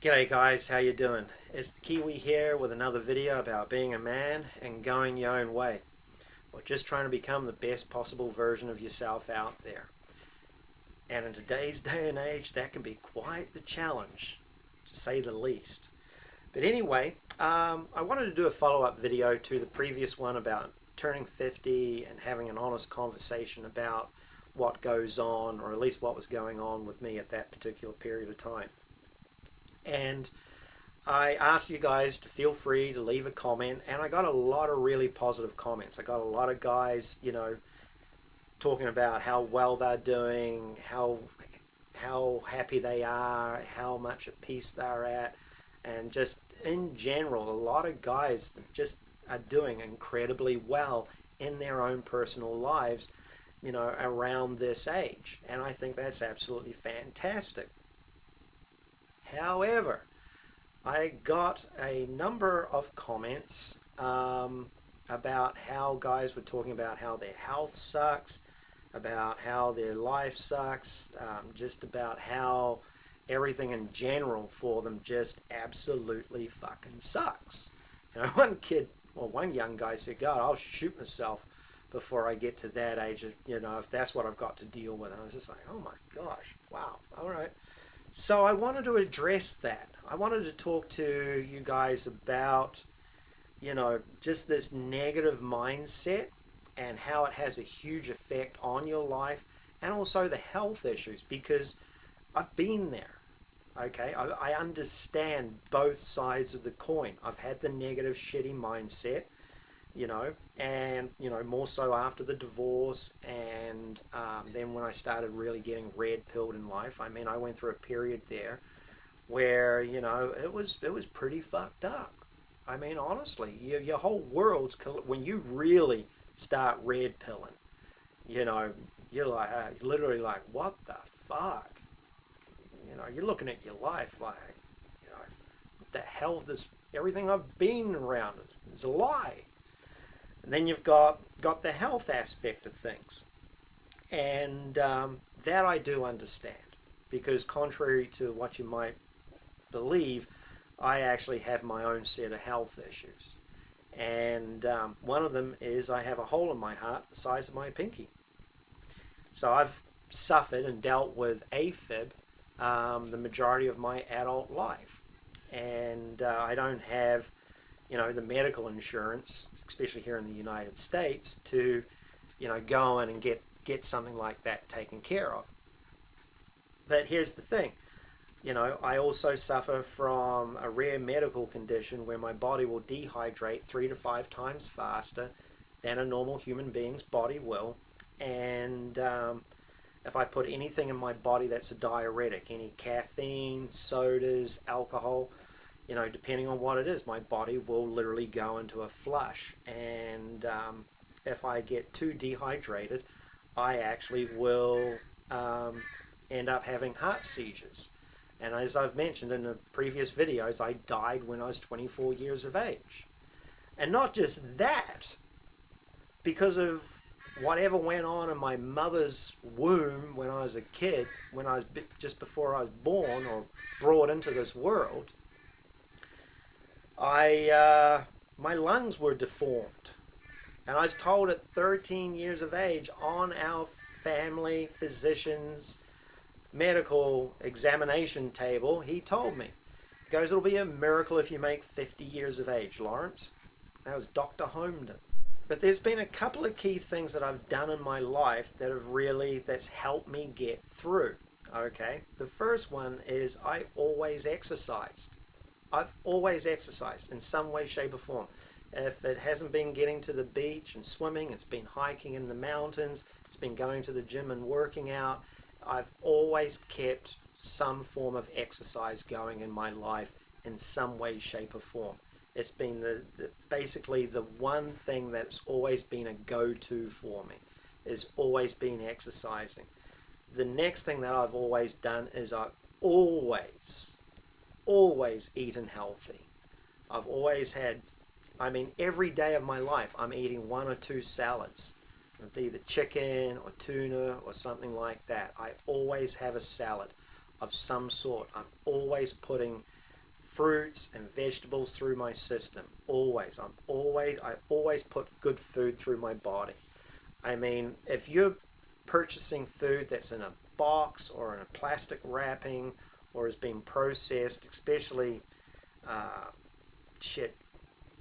G'day guys, how you doing? It's the Kiwi here with another video about being a man and going your own way, or just trying to become the best possible version of yourself out there. And in today's day and age, that can be quite the challenge, to say the least. But anyway, I wanted to do a follow-up video to the previous one about turning 50 and having an honest conversation about what goes on, or at least what was going on with me at that particular period of time. And I asked you guys to feel free to leave a comment, and I got a lot of really positive comments. I got a lot of guys, talking about how well they're doing, how happy they are, how much at peace they're at, and just in general, a lot of guys just are doing incredibly well in their own personal lives, around this age. And I think that's absolutely fantastic. However, I got a number of comments about how guys were talking about how their health sucks, about how their life sucks, just about how everything in general for them just absolutely fucking sucks. One young guy said, God, I'll shoot myself before I get to that age, if that's what I've got to deal with. And I was just like, oh my gosh, wow, all right. So I wanted to address that. I wanted to talk to you guys about, just this negative mindset and how it has a huge effect on your life, and also the health issues, because I've been there. Okay, I understand both sides of the coin. I've had the negative, shitty mindset, and more so after the divorce, and then when I started really getting red pilled in life. I mean, I went through a period there where it was pretty fucked up. I mean, honestly, your whole world's when you really start red pilling, you're like literally like, what the fuck? You're looking at your life like, what the hell? This everything I've been around is a lie. And then you've got the health aspect of things. And that I do understand. Because contrary to what you might believe, I actually have my own set of health issues. And one of them is I have a hole in my heart the size of my pinky. So I've suffered and dealt with AFib the majority of my adult life. And I don't have the medical insurance, especially here in the United States, to, go in and get something like that taken care of. But here's the thing, I also suffer from a rare medical condition where my body will dehydrate 3 to 5 times faster than a normal human being's body will. And if I put anything in my body that's a diuretic, any caffeine, sodas, alcohol, depending on what it is, my body will literally go into a flush. And if I get too dehydrated, I actually will end up having heart seizures. And as I've mentioned in the previous videos, I died when I was 24 years of age. And not just that, because of whatever went on in my mother's womb when I was a kid, when I was just before I was born or brought into this world, my lungs were deformed. And I was told at 13 years of age on our family physician's medical examination table, he told me, he goes, it'll be a miracle if you make 50 years of age, Lawrence. That was Dr. Holmden. But there's been a couple of key things that I've done in my life that's helped me get through. Okay, the first one is I always exercised. I've always exercised in some way, shape or form. If it hasn't been getting to the beach and swimming, it's been hiking in the mountains, it's been going to the gym and working out. I've always kept some form of exercise going in my life in some way, shape or form. It's been basically the one thing that's always been a go-to for me, is always been exercising. The next thing that I've always done is I've always eaten healthy. I've always had, every day of my life I'm eating 1 or 2 salads. It's either chicken or tuna or something like that. I always have a salad of some sort. I'm always putting fruits and vegetables through my system. Always. I always put good food through my body. I mean, if you're purchasing food that's in a box or in a plastic wrapping or has been processed, especially shit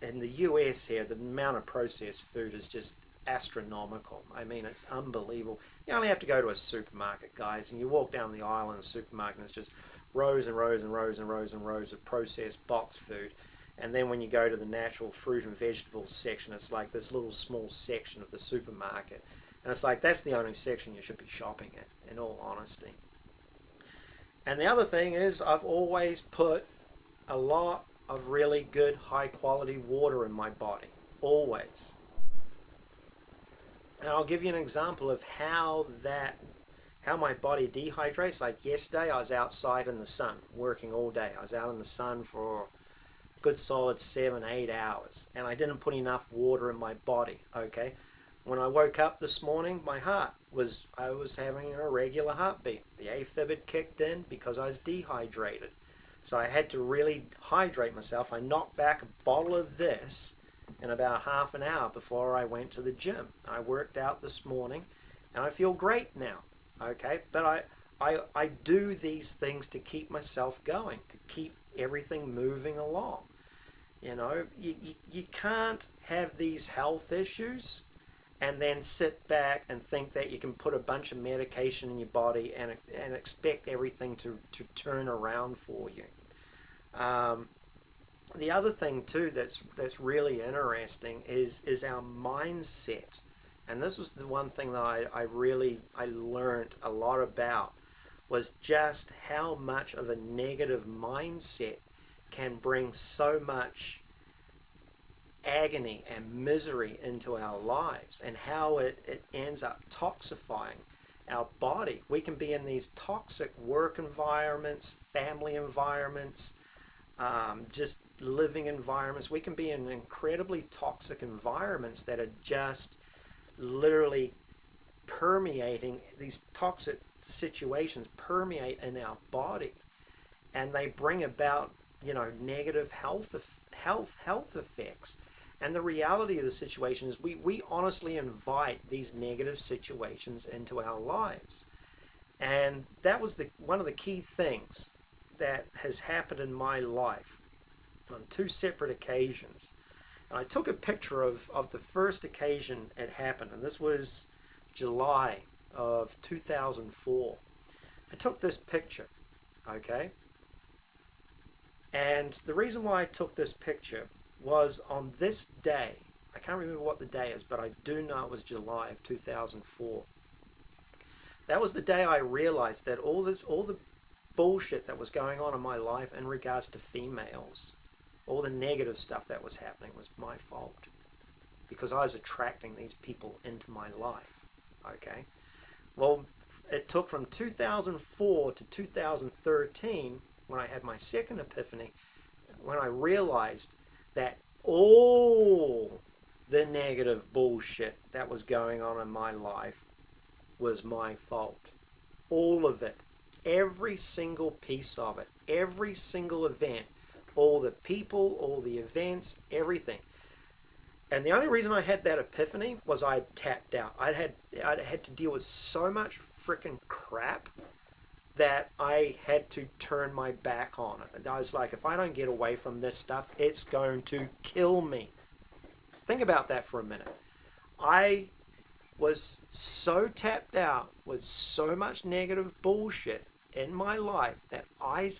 in the US here, the amount of processed food is just astronomical. I mean, it's unbelievable. You only have to go to a supermarket, guys, and you walk down the aisle in a supermarket and it's just rows and rows and rows and rows and rows of processed box food. And then when you go to the natural fruit and vegetables section, it's like this little small section of the supermarket. And it's like, that's the only section you should be shopping at, in all honesty. And the other thing is, I've always put a lot of really good, high quality water in my body. Always. And I'll give you an example of how my body dehydrates. Like yesterday, I was outside in the sun, working all day. I was out in the sun for a good solid 7-8 hours, and I didn't put enough water in my body, okay? When I woke up this morning, I was having an irregular heartbeat. The AFib had kicked in because I was dehydrated. So I had to really hydrate myself. I knocked back a bottle of this in about half an hour before I went to the gym. I worked out this morning, and I feel great now, okay? But I do these things to keep myself going, to keep everything moving along. You know, you can't have these health issues and then sit back and think that you can put a bunch of medication in your body and expect everything to turn around for you. The other thing too that's really interesting is our mindset. And this was the one thing that I learned a lot about, was just how much of a negative mindset can bring so much agony and misery into our lives, and how it ends up toxifying our body. We can be in these toxic work environments, family environments, just living environments. We can be in incredibly toxic environments that are just literally permeating. These toxic situations permeate in our body, and they bring about, you know, negative health effects. And the reality of the situation is we honestly invite these negative situations into our lives. And that was one of the key things that has happened in my life on 2 separate occasions. And I took a picture of the first occasion it happened, and this was July of 2004. I took this picture, okay? And the reason why I took this picture was on this day. I can't remember what the day is, but I do know it was July of 2004. That was the day I realized that all the bullshit that was going on in my life in regards to females, all the negative stuff that was happening, was my fault, because I was attracting these people into my life, okay? Well, it took from 2004 to 2013, when I had my second epiphany, when I realized that all the negative bullshit that was going on in my life was my fault. All of it. Every single piece of it. Every single event. All the people, all the events, everything. And the only reason I had that epiphany was I had tapped out. I'd had to deal with so much freaking crap that I had to turn my back on it. And I was like, if I don't get away from this stuff, it's going to kill me. Think about that for a minute. I was so tapped out with so much negative bullshit in my life that I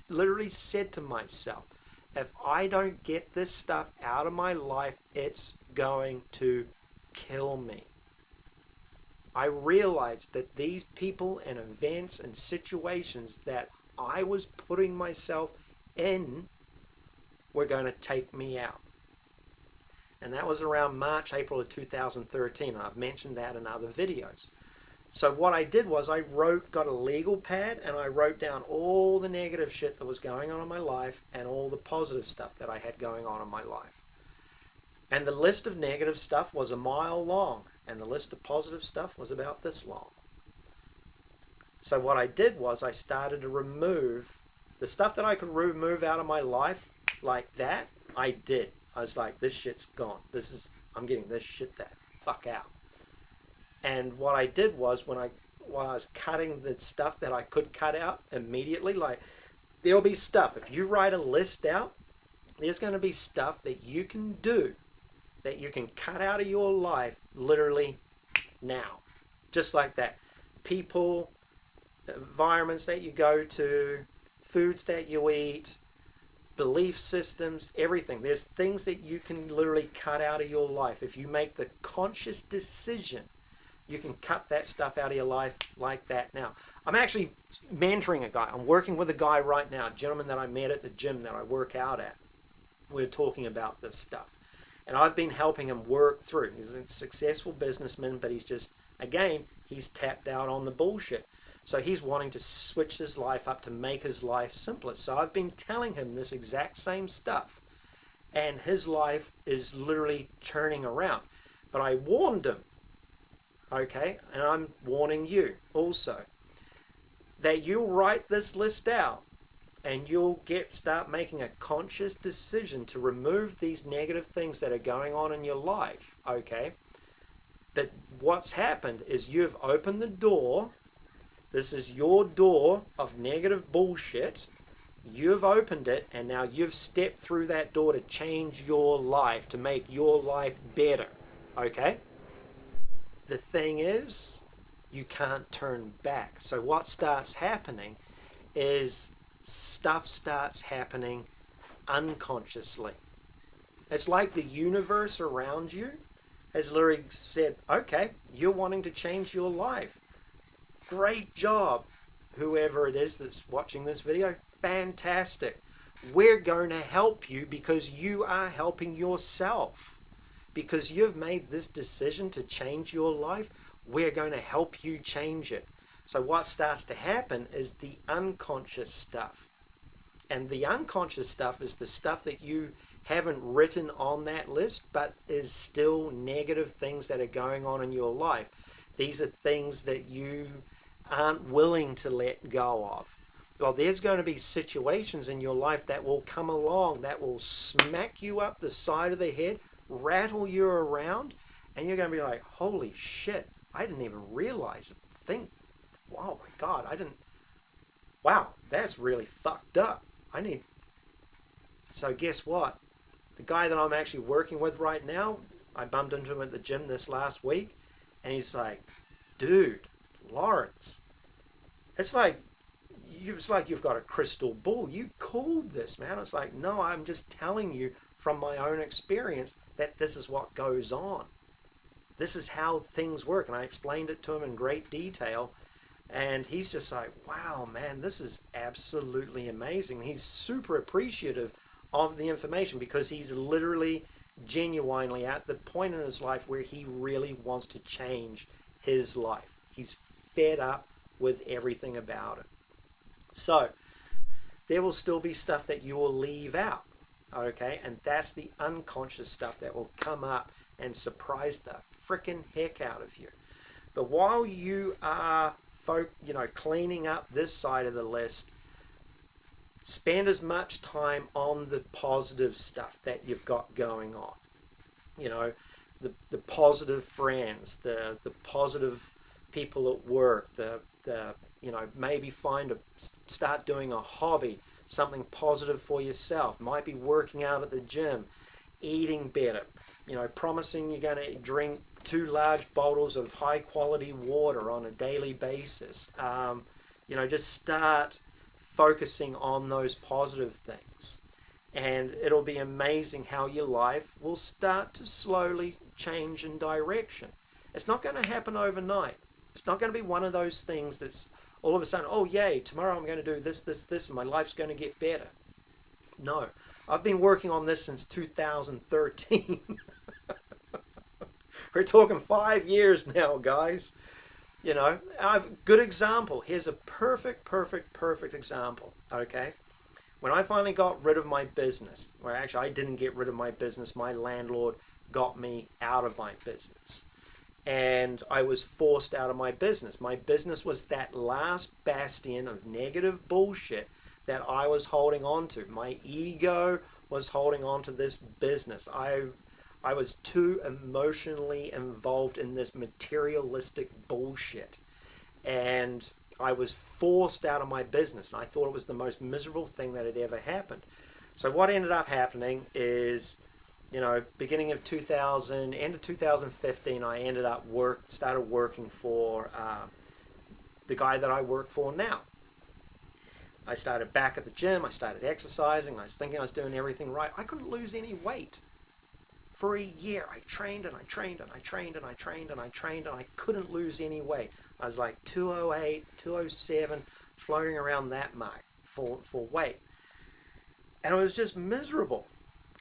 literally said to myself, if I don't get this stuff out of my life, it's going to kill me. I realized that these people and events and situations that I was putting myself in were going to take me out. And that was around March, April of 2013. And I've mentioned that in other videos. So what I did was I got a legal pad, and I wrote down all the negative shit that was going on in my life and all the positive stuff that I had going on in my life. And the list of negative stuff was a mile long, and the list of positive stuff was about this long. So what I did was I started to remove The stuff that I could remove out of my life like that, I did. I was like, this shit's gone. I'm getting this shit the fuck out. And what I did was when I was cutting the stuff that I could cut out immediately, like there'll be stuff, if you write a list out, there's going to be stuff that you can do, that you can cut out of your life literally now. Just like that. People, environments that you go to, foods that you eat, belief systems, everything. There's things that you can literally cut out of your life. If you make the conscious decision, you can cut that stuff out of your life like that now. I'm actually mentoring a guy. I'm working with a guy right now, a gentleman that I met at the gym that I work out at. We're talking about this stuff. And I've been helping him work through. He's a successful businessman, but he's just, again, he's tapped out on the bullshit. So he's wanting to switch his life up to make his life simpler. So I've been telling him this exact same stuff. And his life is literally turning around. But I warned him, okay, and I'm warning you also, that you'll write this list out and you'll start making a conscious decision to remove these negative things that are going on in your life, okay? But what's happened is you've opened the door. This is your door of negative bullshit. You've opened it, and now you've stepped through that door to change your life, to make your life better, okay? The thing is, you can't turn back. So what starts happening is stuff starts happening unconsciously. It's like the universe around you has literally said, okay, you're wanting to change your life. Great job. Whoever it is that's watching this video, fantastic. We're going to help you because you are helping yourself. Because you've made this decision to change your life, we're going to help you change it. So what starts to happen is the unconscious stuff. And the unconscious stuff is the stuff that you haven't written on that list, but is still negative things that are going on in your life. These are things that you aren't willing to let go of. Well, there's going to be situations in your life that will come along that will smack you up the side of the head, rattle you around, and you're going to be like, holy shit, I didn't even realize it. Oh my God, wow, that's really fucked up. So guess what? The guy that I'm actually working with right now, I bumped into him at the gym this last week, and he's like, dude, Lawrence, it's like you've got a crystal ball. You called this, man. It's like, no, I'm just telling you from my own experience that this is what goes on. This is how things work. And I explained it to him in great detail. And he's just like, wow, man, this is absolutely amazing. He's super appreciative of the information because he's literally, genuinely at the point in his life where he really wants to change his life. He's fed up with everything about it. So there will still be stuff that you will leave out, okay? And that's the unconscious stuff that will come up and surprise the freaking heck out of you. But while you are cleaning up this side of the list, spend as much time on the positive stuff that you've got going on. You know, the positive friends, the positive people at work, maybe start doing a hobby, something positive for yourself. Might be working out at the gym, eating better, promising you're going to drink 2 large bottles of high quality water on a daily basis. Just start focusing on those positive things. And it'll be amazing how your life will start to slowly change in direction. It's not going to happen overnight. It's not going to be one of those things that's all of a sudden, oh yay, tomorrow I'm going to do this, and my life's going to get better. No. I've been working on this since 2013. We're talking 5 years now, guys. Good example. Here's a perfect example, okay? When I finally got rid of my business, or actually I didn't get rid of my business, my landlord got me out of my business. And I was forced out of my business. My business was that last bastion of negative bullshit that I was holding on to. My ego was holding on to this business. I was too emotionally involved in this materialistic bullshit. And I was forced out of my business. And I thought it was the most miserable thing that had ever happened. So what ended up happening is, beginning of 2000, end of 2015, I ended up started working for the guy that I work for now. I started back at the gym. I started exercising. I was thinking I was doing everything right. I couldn't lose any weight. For a year, I trained and I trained and I trained and I trained and I trained and I couldn't lose any weight. I was like 208, 207, floating around that mark for weight. And I was just miserable.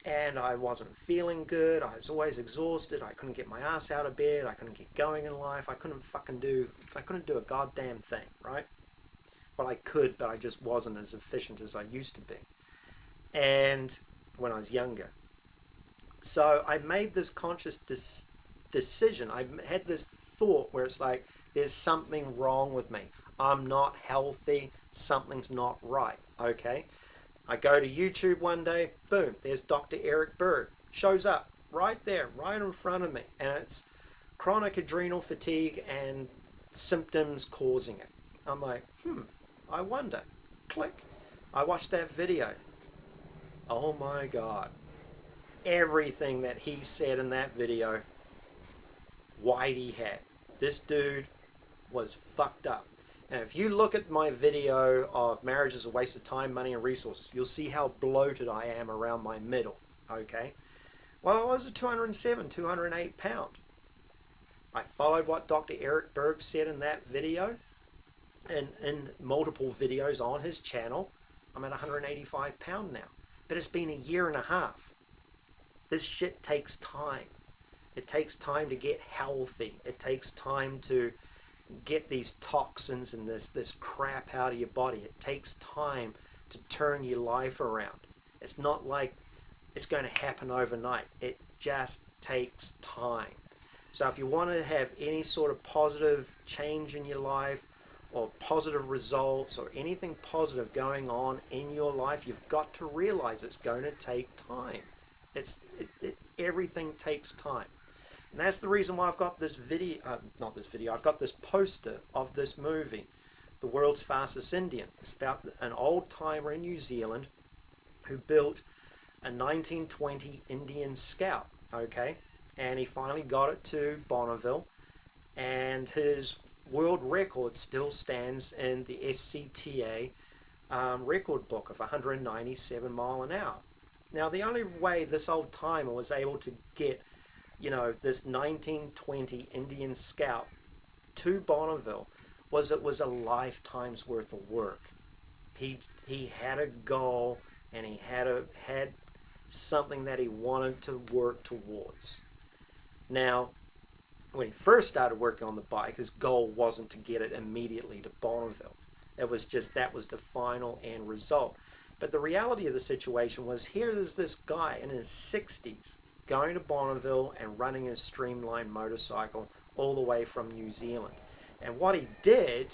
And I wasn't feeling good. I was always exhausted. I couldn't get my ass out of bed. I couldn't get going in life. I couldn't do a goddamn thing, right? Well, I could, but I just wasn't as efficient as I used to be. And when I was younger. So I made this conscious decision. I had this thought where it's like, there's something wrong with me. I'm not healthy. Something's not right. Okay? I go to YouTube one day. Boom. There's Dr. Eric Berg. Shows up right there, right in front of me. And it's chronic adrenal fatigue and symptoms causing it. I'm like, I wonder. Click. I watched that video. Oh my God. Everything that he said in that video, Whitey had. This dude was fucked up. And if you look at my video of marriage is a waste of time, money, and resources, you'll see how bloated I am around my middle. Okay? Well, I was a 207, 208 pound. I followed what Dr. Eric Berg said in that video, and in multiple videos on his channel. I'm at 185 pound now. But it's been a year and a half. This shit takes time. It takes time to get healthy. It takes time to get these toxins and this crap out of your body. It takes time to turn your life around. It's not like it's going to happen overnight. It just takes time. So if you want to have any sort of positive change in your life or positive results or anything positive going on in your life, you've got to realize it's going to take time. Everything takes time. And that's the reason why I've got this I've got this poster of this movie, The World's Fastest Indian. It's about an old timer in New Zealand who built a 1920 Indian Scout, okay? And he finally got it to Bonneville, and his world record still stands in the SCTA record book of 197 mile an hour. Now, the only way this old timer was able to get, this 1920 Indian Scout to Bonneville was it was a lifetime's worth of work. He had a goal, and he had something that he wanted to work towards. Now, when he first started working on the bike, his goal wasn't to get it immediately to Bonneville. It was just that was the final end result. But the reality of the situation was, here is this guy in his 60s going to Bonneville and running his streamlined motorcycle all the way from New Zealand. And what he did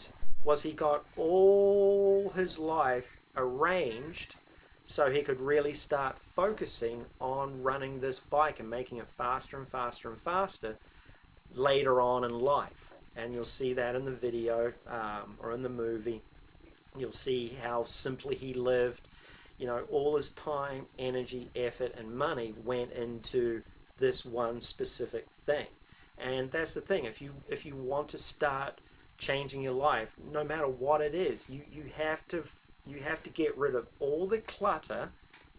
was he got all his life arranged so he could really start focusing on running this bike and making it faster and faster and faster later on in life. And you'll see that in the video or in the movie. You'll see how simply he lived. All his time, energy, effort, and money went into this one specific thing. And that's the thing. If you want to start changing your life, no matter what it is, you have to get rid of all the clutter,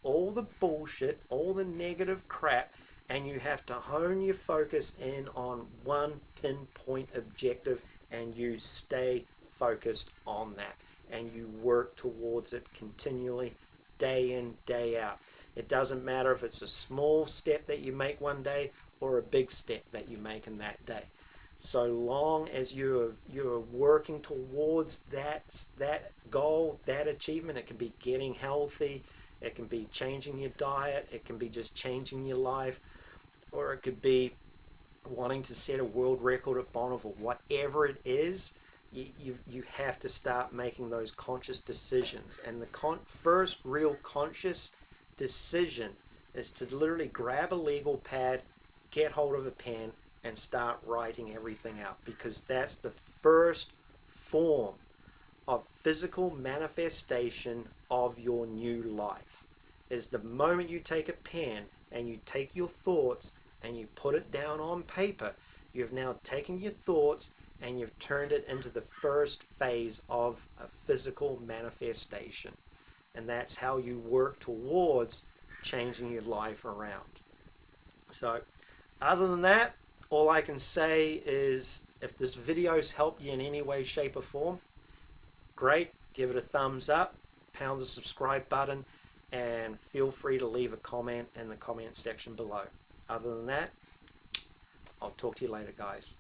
all the bullshit, all the negative crap, and you have to hone your focus in on one pinpoint objective, and you stay focused on that, and you work towards it continually, day in, day out. It doesn't matter if it's a small step that you make one day or a big step that you make in that day. So long as you're working towards that goal, that achievement, it can be getting healthy, it can be changing your diet, it can be just changing your life, or it could be wanting to set a world record at Bonneville. Whatever it is, you have to start making those conscious decisions. And the first real conscious decision is to literally grab a legal pad, get hold of a pen, and start writing everything out, because that's the first form of physical manifestation of your new life. Is the moment you take a pen and you take your thoughts and you put it down on paper, you've now taken your thoughts and you've turned it into the first phase of a physical manifestation. And that's how you work towards changing your life around. So, other than that, all I can say is, if this video's helped you in any way, shape, or form, great, give it a thumbs up, pound the subscribe button, and feel free to leave a comment in the comment section below. Other than that, I'll talk to you later, guys.